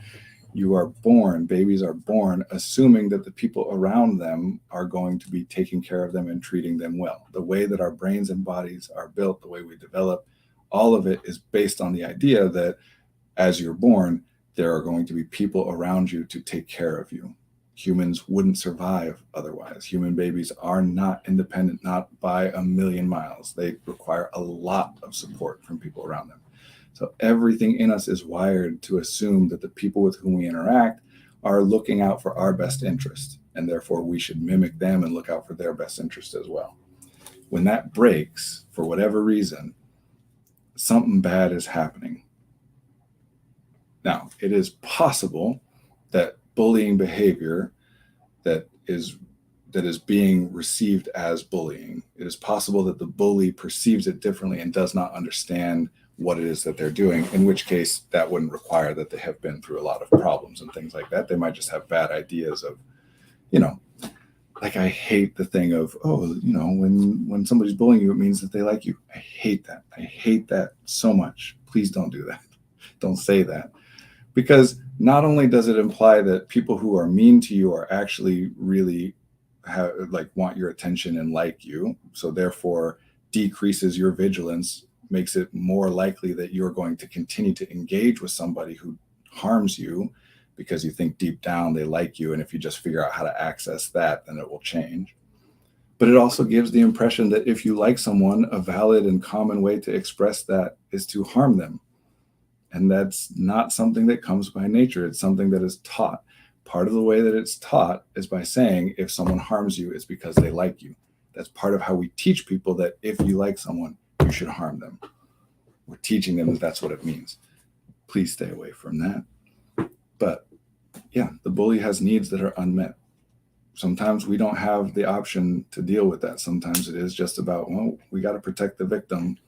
You are born, babies are born, assuming that the people around them are going to be taking care of them and treating them well. The way that our brains and bodies are built, the way we develop, all of it is based on the idea that as you're born, there are going to be people around you to take care of you. Humans wouldn't survive otherwise. Human babies are not independent, not by a million miles. They require a lot of support from people around them. So everything in us is wired to assume that the people with whom we interact are looking out for our best interest, and therefore we should mimic them and look out for their best interest as well. When that breaks, for whatever reason, something bad is happening. Now, it is possible that bullying behavior that is being received as bullying, it is possible that the bully perceives it differently and does not understand what it is that they're doing, in which case that wouldn't require that they have been through a lot of problems and things like that. They might just have bad ideas of, like I hate the thing of, when somebody's bullying you, it means that they like you. I hate that. I hate that so much. Please don't do that. Don't say that. Because not only does it imply that people who are mean to you are actually really want your attention and like you, so therefore decreases your vigilance, makes it more likely that you're going to continue to engage with somebody who harms you because you think deep down they like you, and if you just figure out how to access that, then it will change. But it also gives the impression that if you like someone, a valid and common way to express that is to harm them. And that's not something that comes by nature. It's something that is taught. Part of the way that it's taught is by saying if someone harms you, it's because they like you. That's part of how we teach people that if you like someone, you should harm them. We're teaching them that that's what it means. Please stay away from that. But yeah, the bully has needs that are unmet. Sometimes we don't have the option to deal with that. Sometimes it is just about, well, we got to protect the victim.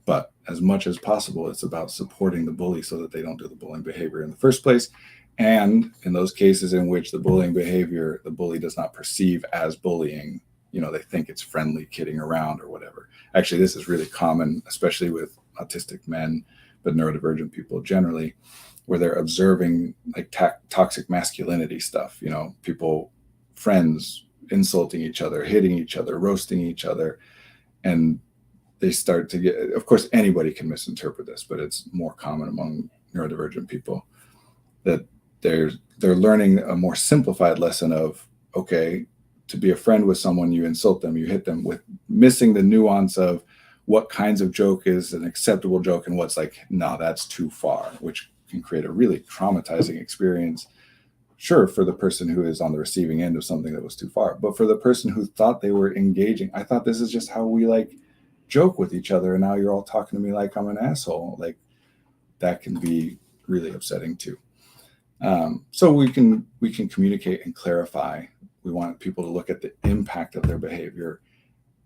But as much as possible, it's about supporting the bully so that they don't do the bullying behavior in the first place. And in those cases in which the bullying behavior, the bully does not perceive as bullying, they think it's friendly kidding around or whatever. Actually, this is really common, especially with autistic men, but neurodivergent people generally, where they're observing like toxic masculinity stuff, people, friends insulting each other, hitting each other, roasting each other. And they start to get, of course, anybody can misinterpret this, but it's more common among neurodivergent people, that they're learning a more simplified lesson of, okay, to be a friend with someone, you insult them, you hit them, with missing the nuance of what kinds of joke is an acceptable joke and what's like, no, that's too far, which can create a really traumatizing experience. Sure, for the person who is on the receiving end of something that was too far, but for the person who thought they were engaging, I thought this is just how we like joke with each other, and now you're all talking to me like I'm an asshole. Like, that can be really upsetting too. So we can communicate and clarify. We want people to look at the impact of their behavior.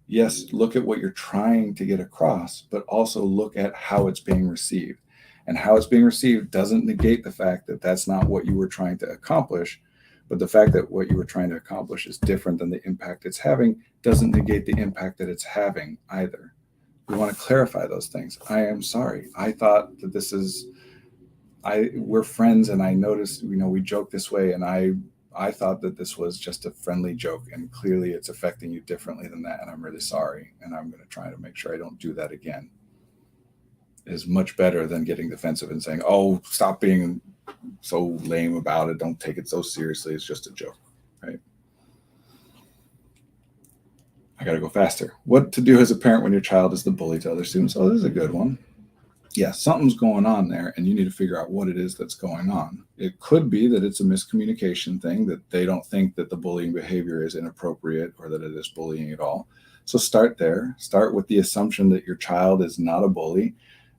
Yes, look at what you're trying to get across, but also look at how it's being received. And how it's being received doesn't negate the fact that that's not what you were trying to accomplish, but the fact that what you were trying to accomplish is different than the impact it's having doesn't negate the impact that it's having either. We want to clarify those things. I am sorry. I thought that this is, we're friends, and I noticed, we joke this way, and I thought that this was just a friendly joke, and clearly it's affecting you differently than that, and I'm really sorry, and I'm going to try to make sure I don't do that again. Is much better than getting defensive and saying, oh, stop being so lame about it, don't take it so seriously, it's just a joke, right? I got to go faster. What to do as a parent when your child is the bully to other students? Oh, this is a good one. Yeah, something's going on there, and you need to figure out what it is that's going on. It could be that it's a miscommunication thing, that they don't think that the bullying behavior is inappropriate or that it is bullying at all. So start there. Start with the assumption that your child is not a bully,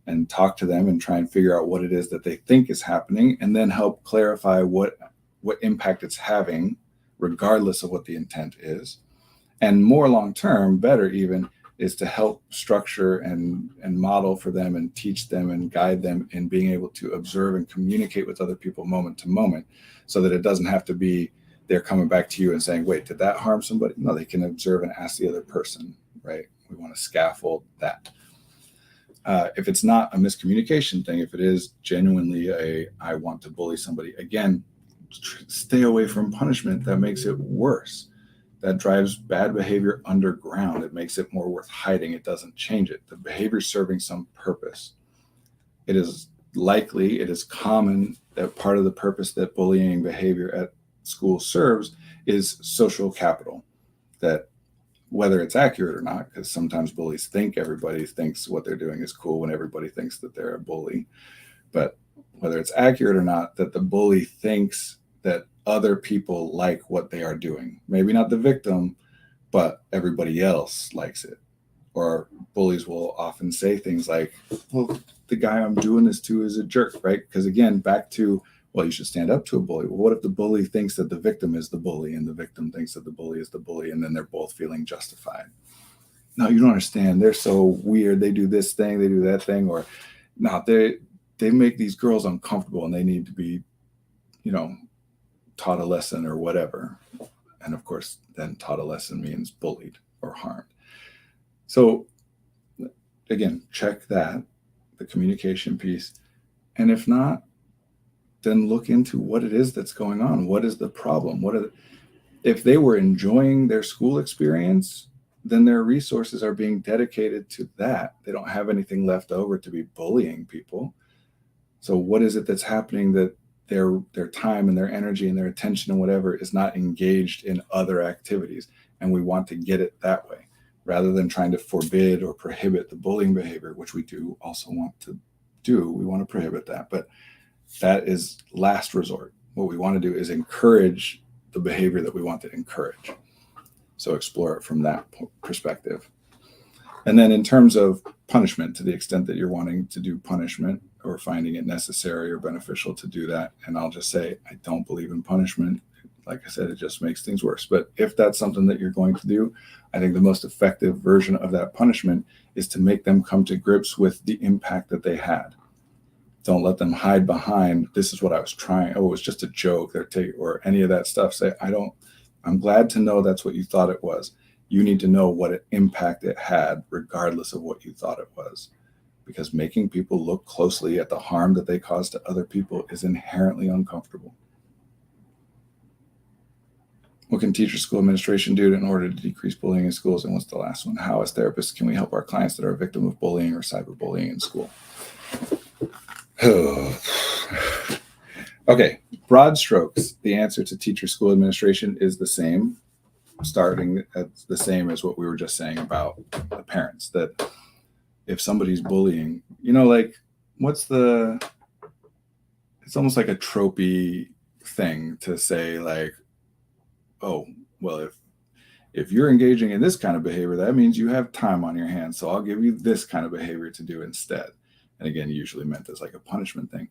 and talk to them and try and figure out what it is that they think is happening, and then help clarify what impact it's having, regardless of what the intent is. And more long-term, better even, is to help structure and model for them and teach them and guide them in being able to observe and communicate with other people moment to moment, so that it doesn't have to be they're coming back to you and saying, wait, did that harm somebody? No, they can observe and ask the other person, right? We want to scaffold that. If it's not a miscommunication thing, if it is genuinely I want to bully somebody, again, stay away from punishment. That makes it worse. That drives bad behavior underground. It makes it more worth hiding. It doesn't change it. The behavior is serving some purpose. It is common that part of the purpose that bullying behavior at school serves is social capital. That whether it's accurate or not, because sometimes bullies think everybody thinks what they're doing is cool when everybody thinks that they're a bully. But whether it's accurate or not, that the bully thinks that other people like what they are doing. Maybe not the victim, but everybody else likes it. Or bullies will often say things like, well, the guy I'm doing this to is a jerk, right? Because again, back to, well, you should stand up to a bully. Well, what if the bully thinks that the victim is the bully and the victim thinks that the bully is the bully, and then they're both feeling justified? No, you don't understand. They're so weird. They do this thing, they do that thing, or no, they make these girls uncomfortable and they need to be, taught a lesson or whatever. And of course, then taught a lesson means bullied or harmed. So again, check that, the communication piece. And if not, then look into what it is that's going on. What is the problem? If they were enjoying their school experience, then their resources are being dedicated to that. They don't have anything left over to be bullying people. So what is it that's happening that their time and their energy and their attention and whatever is not engaged in other activities? And we want to get it that way, rather than trying to forbid or prohibit the bullying behavior, which we do also want to do. We want to prohibit that, but that is last resort. What we want to do is encourage the behavior that we want to encourage. So explore it from that perspective. And then in terms of punishment, to the extent that you're wanting to do punishment or finding it necessary or beneficial to do that, and I'll just say, I don't believe in punishment. Like I said, it just makes things worse. But if that's something that you're going to do, I think the most effective version of that punishment is to make them come to grips with the impact that they had. Don't let them hide behind, this is what I was trying. Oh, it was just a joke, or any of that stuff. Say, I'm glad to know that's what you thought it was. You need to know what impact it had, regardless of what you thought it was. because making people look closely at the harm that they cause to other people is inherently uncomfortable. What can teacher school administration do in order to decrease bullying in schools? And what's the last one? How, as therapists, can we help our clients that are a victim of bullying or cyberbullying in school? Okay, broad strokes. The answer to teacher school administration is the same, starting at the same as what we were just saying about the parents, that if somebody's bullying, like it's almost like a tropey thing to say, like, oh, well, if you're engaging in this kind of behavior, that means you have time on your hands. So I'll give you this kind of behavior to do instead. And again, usually meant as like a punishment thing.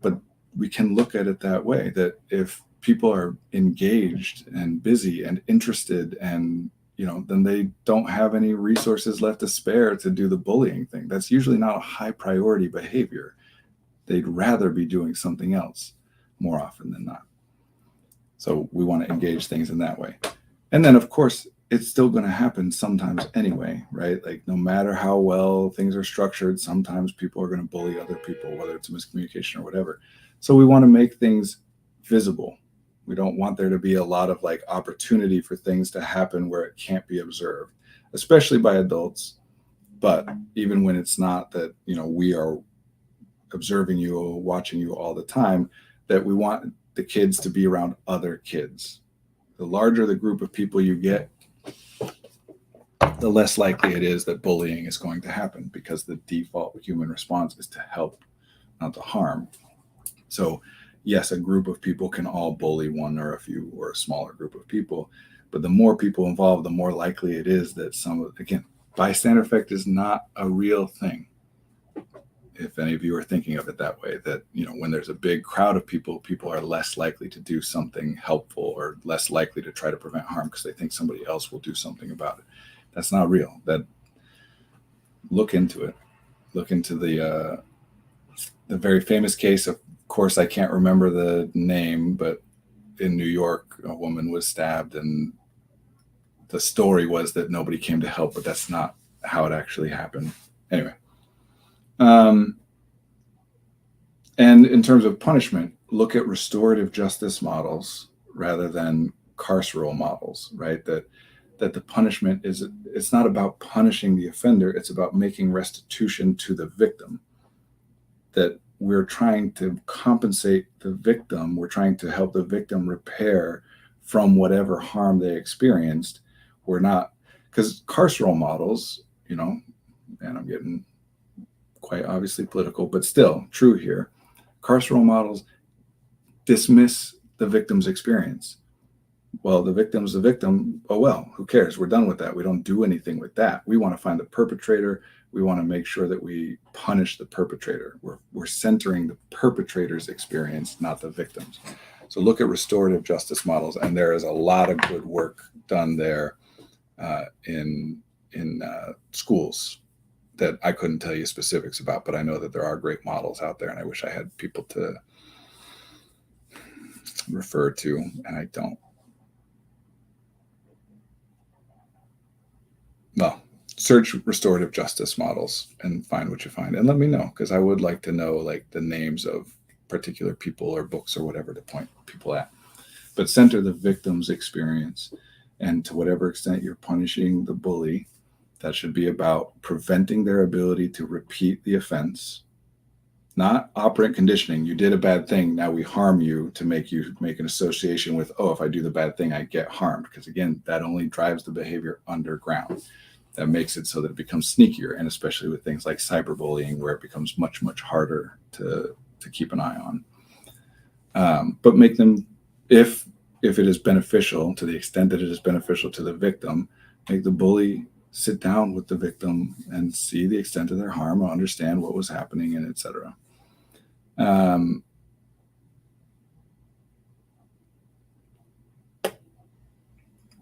But we can look at it that way, that if people are engaged and busy and interested and, then they don't have any resources left to spare to do the bullying thing. That's usually not a high priority behavior. They'd rather be doing something else more often than not. So we want to engage things in that way. And then, of course, it's still going to happen sometimes anyway, right? Like no matter how well things are structured, sometimes people are going to bully other people, whether it's a miscommunication or whatever. So we want to make things visible. We don't want there to be a lot of like opportunity for things to happen where it can't be observed, especially by adults. But even when it's not that, we are observing you or watching you all the time, that we want the kids to be around other kids. The larger the group of people you get, the less likely it is that bullying is going to happen, because the default human response is to help, not to harm. So yes, a group of people can all bully one or a few or a smaller group of people, but the more people involved, the more likely it is that again, bystander effect is not a real thing. If any of you are thinking of it that way, that, when there's a big crowd of people, people are less likely to do something helpful or less likely to try to prevent harm because they think somebody else will do something about it. That's not real. Look into it. Look into the very famous case. Of course, I can't remember the name, but in New York, a woman was stabbed, and the story was that nobody came to help, but that's not how it actually happened. Anyway. And in terms of punishment, look at restorative justice models rather than carceral models, right? That the punishment it's not about punishing the offender, it's about making restitution to the victim. That we're trying to compensate the victim, we're trying to help the victim repair from whatever harm they experienced. We're not, because carceral models, and I'm getting quite obviously political, but still true here. Carceral models dismiss the victim's experience. Well, the victim's the victim. Oh, well, who cares? We're done with that. We don't do anything with that. We want to find the perpetrator. We want to make sure that we punish the perpetrator. We're centering the perpetrator's experience, not the victim's. So look at restorative justice models, and there is a lot of good work done there in schools that I couldn't tell you specifics about, but I know that there are great models out there, and I wish I had people to refer to, and I don't. Well, search restorative justice models and find what you find, and let me know, because I would like to know like the names of particular people or books or whatever to point people at. But center the victim's experience, and to whatever extent you're punishing the bully, that should be about preventing their ability to repeat the offense, not operant conditioning. You did a bad thing, now we harm you to make you make an association with, oh, if I do the bad thing, I get harmed. Because again, that only drives the behavior underground. That makes it so that it becomes sneakier, and especially with things like cyberbullying, where it becomes much, much harder to keep an eye on. But make them, if it is beneficial, to the extent that it is beneficial to the victim, make the bully sit down with the victim and see the extent of their harm, or understand what was happening, and etc.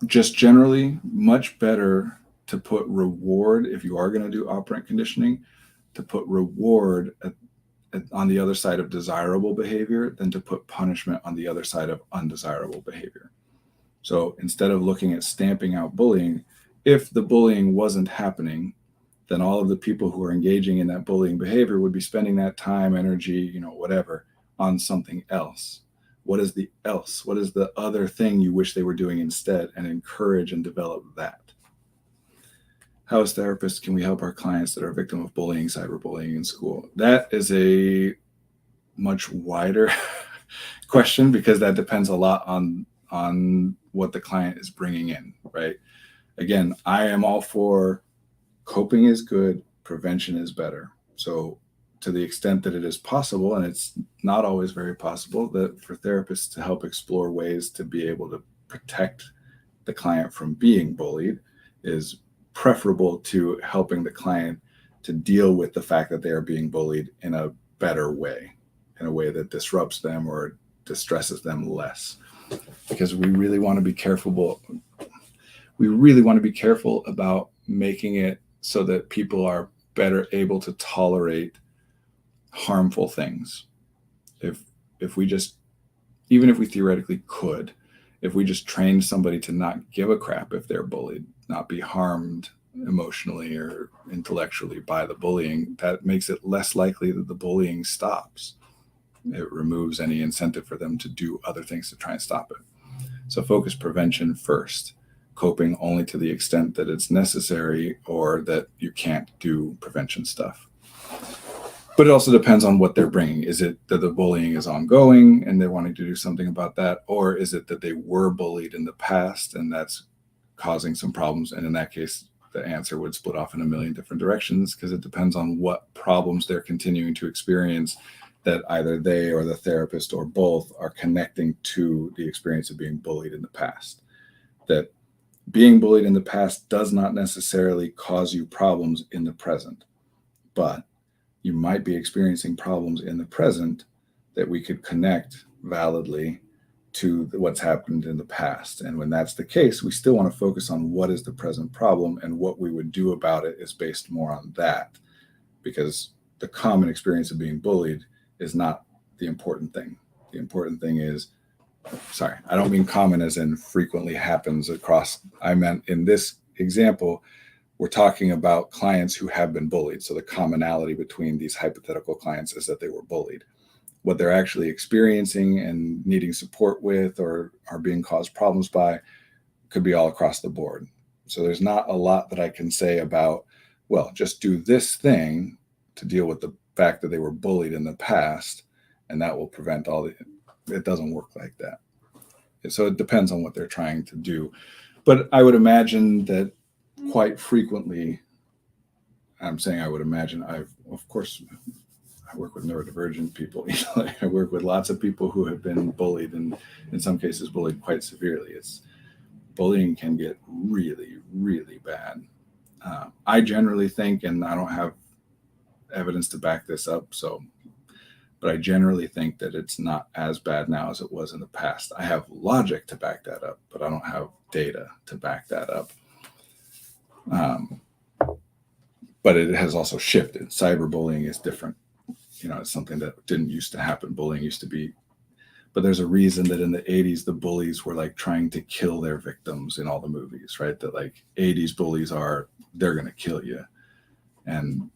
Just generally, much better to put reward, if you are going to do operant conditioning, to put reward on the other side of desirable behavior than to put punishment on the other side of undesirable behavior. So instead of looking at stamping out bullying, if the bullying wasn't happening, then all of the people who are engaging in that bullying behavior would be spending that time, energy, whatever, on something else. What is the else? What is the other thing you wish they were doing instead? And encourage and develop that. How, as therapists, can we help our clients that are a victim of bullying, cyberbullying in school? That is a much wider question, because that depends a lot on what the client is bringing in, right? Again, I am all for coping is good, prevention is better. So to the extent that it is possible, and it's not always very possible, that for therapists to help explore ways to be able to protect the client from being bullied is preferable to helping the client to deal with the fact that they are being bullied in a better way, in a way that disrupts them or distresses them less. Because we really want to be careful. We really want to be careful about making it so that people are better able to tolerate harmful things. If we just, even if we theoretically could, if we just trained somebody to not give a crap if they're bullied, not be harmed emotionally or intellectually by the bullying, that makes it less likely that the bullying stops. It removes any incentive for them to do other things to try and stop it. So focus prevention first, coping only to the extent that it's necessary or that you can't do prevention stuff. But it also depends on what they're bringing. Is it that the bullying is ongoing and they're wanting to do something about that? Or is it that they were bullied in the past and that's causing some problems? And in that case, the answer would split off in a million different directions, because it depends on what problems they're continuing to experience that either they or the therapist or both are connecting to the experience of being bullied in the past. That being bullied in the past does not necessarily cause you problems in the present, but you might be experiencing problems in the present that we could connect validly to what's happened in the past. And when that's the case, we still want to focus on what is the present problem, and what we would do about it is based more on that, because the common experience of being bullied is not the important thing. The important thing is, sorry, I don't mean common as in frequently happens across. I meant in this example, we're talking about clients who have been bullied. So the commonality between these hypothetical clients is that they were bullied. What they're actually experiencing and needing support with or are being caused problems by could be all across the board. So there's not a lot that I can say about, well, just do this thing to deal with the fact that they were bullied in the past, and that will prevent all the, it doesn't work like that. So it depends on what they're trying to do. But I would imagine that quite frequently, I'm saying I would imagine, of course, I work with neurodivergent people. I work with lots of people who have been bullied, and in some cases bullied quite severely. Bullying can get really, really bad. I generally think, and I don't have evidence to back this up, but I generally think that it's not as bad now as it was in the past. I have logic to back that up, but I don't have data to back that up. But it has also shifted. Cyberbullying is different. It's something that didn't used to happen. Bullying used to be, but there's a reason that in the 80s, the bullies were like trying to kill their victims in all the movies, right? That like 80s bullies they're going to kill you. And,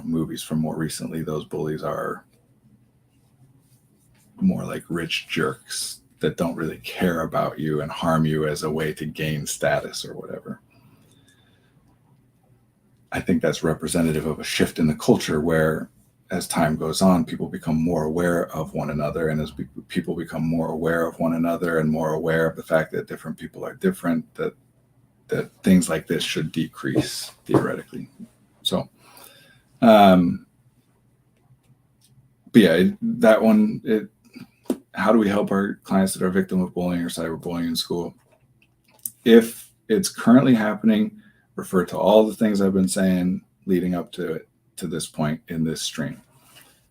movies from more recently, those bullies are more like rich jerks that don't really care about you and harm you as a way to gain status or whatever. I think that's representative of a shift in the culture where, as time goes on, people become more aware of one another. And as people become more aware of one another and more aware of the fact that different people are different, that things like this should decrease theoretically. So, but yeah, that one, how do we help our clients that are victim of bullying or cyberbullying in school? If it's currently happening, refer to all the things I've been saying leading up to it, to this point in this stream,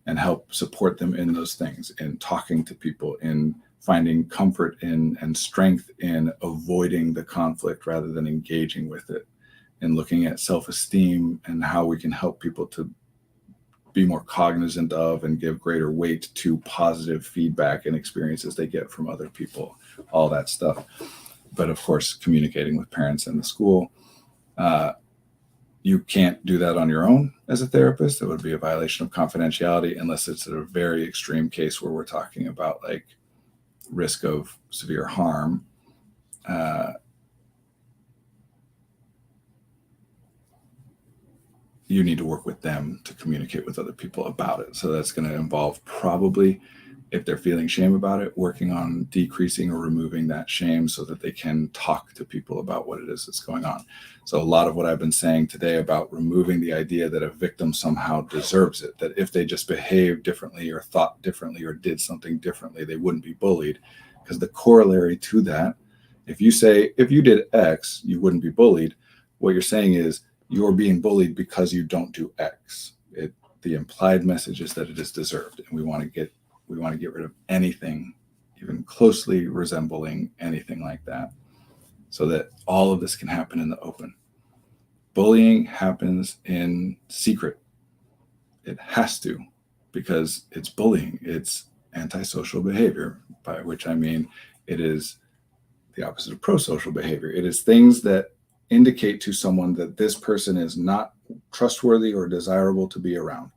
and help support them in those things, in talking to people, in finding comfort in and strength in avoiding the conflict rather than engaging with it, and looking at self-esteem and how we can help people to be more cognizant of and give greater weight to positive feedback and experiences they get from other people, all that stuff. But of course, communicating with parents in the school. You can't do that on your own as a therapist. It would be a violation of confidentiality unless it's a very extreme case where we're talking about like risk of severe harm. You need to work with them to communicate with other people about it. So that's going to involve probably, if they're feeling shame about it, working on decreasing or removing that shame so that they can talk to people about what it is that's going on. So a lot of what I've been saying today about removing the idea that a victim somehow deserves it, that if they just behaved differently or thought differently or did something differently, they wouldn't be bullied. Because the corollary to that, if you say, if you did X, you wouldn't be bullied, what you're saying is you're being bullied because you don't do X. The implied message is that it is deserved, and we want to get rid of anything even closely resembling anything like that, so that all of this can happen in the open. Bullying happens in secret. It has to, because it's bullying. It's antisocial behavior, by which I mean it is the opposite of pro-social behavior. It is things that indicate to someone that this person is not trustworthy or desirable to be around.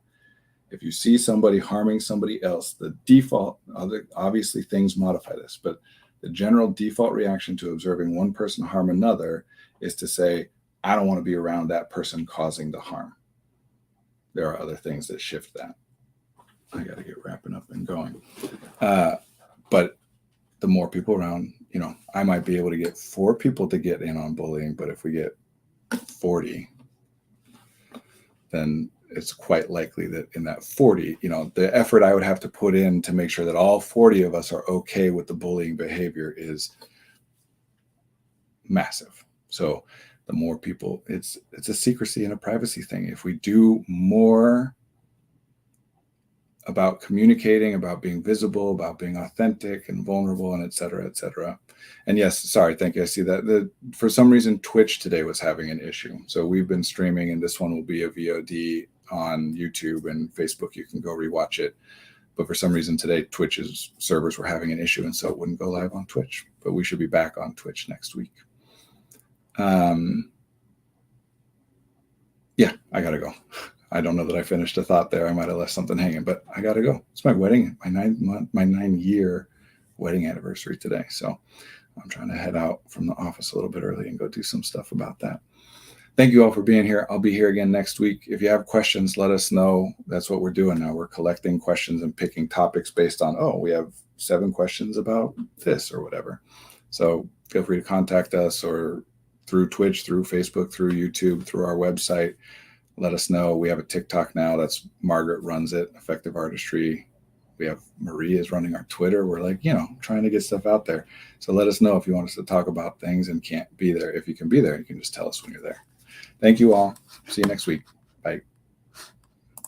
If you see somebody harming somebody else, the default, obviously things modify this, but the general default reaction to observing one person harm another is to say, I don't want to be around that person causing the harm. There are other things that shift that. I got to get wrapping up and going. But the more people around, I might be able to get 4 people to get in on bullying, but if we get 40, then it's quite likely that in that 40, the effort I would have to put in to make sure that all 40 of us are okay with the bullying behavior is massive. So the more people, it's a secrecy and a privacy thing. If we do more about communicating, about being visible, about being authentic and vulnerable, and et cetera, et cetera. And yes, sorry, thank you. I see that for some reason, Twitch today was having an issue. So we've been streaming, and this one will be a VOD on YouTube and Facebook. You can go rewatch it. But for some reason today, Twitch's servers were having an issue, and so it wouldn't go live on Twitch. But we should be back on Twitch next week. Yeah, I gotta go. I don't know that I finished a thought there. I might have left something hanging, but I got to go. It's my wedding, my 9-year wedding anniversary today. So I'm trying to head out from the office a little bit early and go do some stuff about that. Thank you all for being here. I'll be here again next week. If you have questions, let us know. That's what we're doing now. We're collecting questions and picking topics based on, we have 7 questions about this or whatever. So feel free to contact us or through Twitch, through Facebook, through YouTube, through our website. Let us know. We have a TikTok now. That's Margaret runs it, Effective Artistry. We have Marie is running our Twitter. We're like, trying to get stuff out there. So let us know if you want us to talk about things and can't be there. If you can be there, you can just tell us when you're there. Thank you all. See you next week.